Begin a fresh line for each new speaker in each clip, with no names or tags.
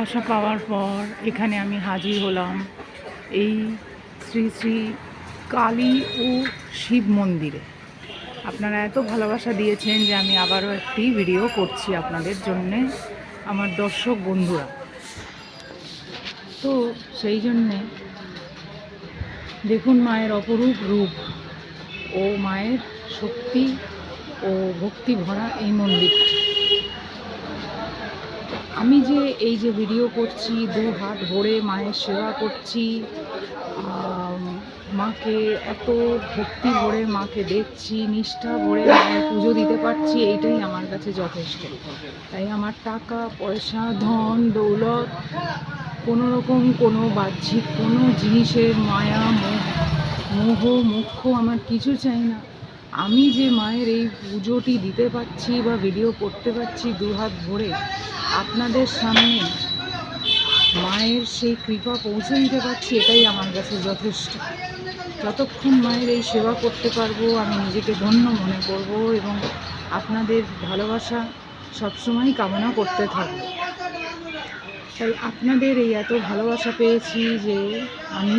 ভালোবাসা পাওয়ার পর এখানে আমি হাজির হলাম এই শ্রী শ্রী কালী ও শিব মন্দিরে। আপনারা এত ভালোবাসা দিয়েছেন যে আমি আবারও একটি ভিডিও করছি আপনাদের জন্যে, আমার দর্শক বন্ধুরা। তো সেই জন্যে দেখুন মায়ের অপরূপ রূপ ও মায়ের শক্তি ও ভক্তি ভরা এই মন্দিরটি। আমি যে এই যে ভিডিও করছি, 2 হাত ভরে মায়ের সেবা করছি, মাকে এত ভক্তি ভরে মাকে দেখছি, নিষ্ঠা ভরে মায়ের পুজো দিতে পারছি, এইটাই আমার কাছে যথেষ্ট। তাই আমার টাকা পয়সা ধন দৌলত কোনো রকম কোনো বাহ্যিক কোনো জিনিসের মায়া মোহ মুখ্য আমার কিছু চাই না। আমি যে মায়ের এই পুজোটি দিতে পারছি বা ভিডিও করতে পারছি 2 হাত ভরে আপনাদের সামনে, মায়ের সেই কৃপা পৌঁছে দিতে পারছি, এটাই আমার কাছে যথেষ্ট। যতক্ষণ মায়ের এই সেবা করতে পারবো আমি নিজেকে ধন্য মনে করব এবং আপনাদের ভালোবাসা সবসময় কামনা করতে থাকব। তাই আপনাদের এই এত ভালোবাসা পেয়েছি যে আমি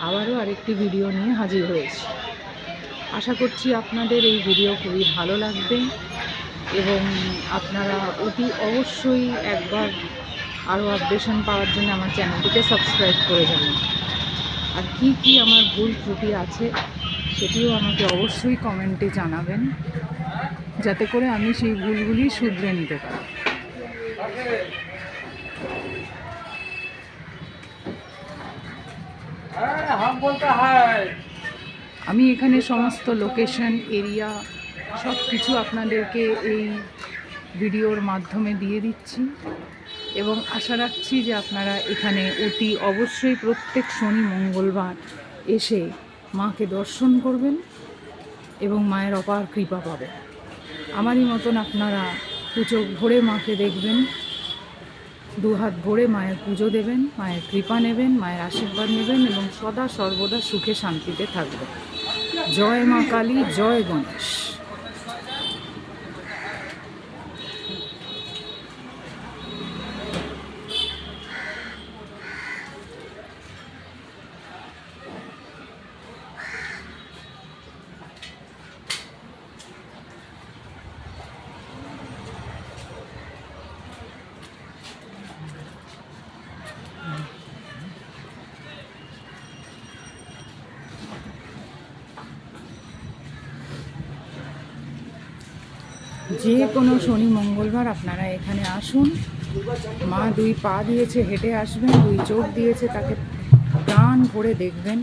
আবারও আরেকটি ভিডিও নিয়ে হাজির হয়েছি। আশা করছি আপনাদের এই ভিডিও খুবই ভালো লাগবে এবং আপনারা অতি অবশ্যই একবার আরও আপডেশন পাওয়ার জন্য আমার চ্যানেলটিকে সাবস্ক্রাইব করে যাবেন। আর কি কি আমার ভুল ত্রুটি আছে সেটিও আমাকে অবশ্যই কমেন্টে জানাবেন, যাতে করে আমি সেই ভুলগুলি শুধরে নিতে পারি। আমি এখানে সমস্ত লোকেশন এরিয়া সব কিছু আপনাদেরকে এই ভিডিওর মাধ্যমে দিয়ে দিচ্ছি এবং আশা রাখছি যে আপনারা এখানে অতি অবশ্যই প্রত্যেক শনি মঙ্গলবার এসে মাকে দর্শন করবেন এবং মায়ের অপার কৃপা পাবেন। আমারই মতন আপনারা চোখ ভরে মাকে দেখবেন, 2 হাত ভরে মায়ের পুজো দেবেন, মায়ের কৃপা নেবেন, মায়ের আশীর্বাদ নেবেন এবং সদা সর্বদা সুখে শান্তিতে থাকবেন। জয় মা কালী, জয় গণেশ। যে কোনো শনি মঙ্গলবার আপনারা এখানে আসুন। মা 2 পা দিয়েছে, হেঁটে আসবেন, 2 চোখ দিয়েছে, তাকে প্রাণ ভরে দেখবেন,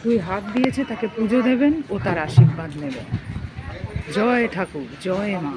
2 হাত দিয়েছে, তাকে পুজো দেবেন ও তার আশীর্বাদ নেবেন। জয় ঠাকুর, জয় মা।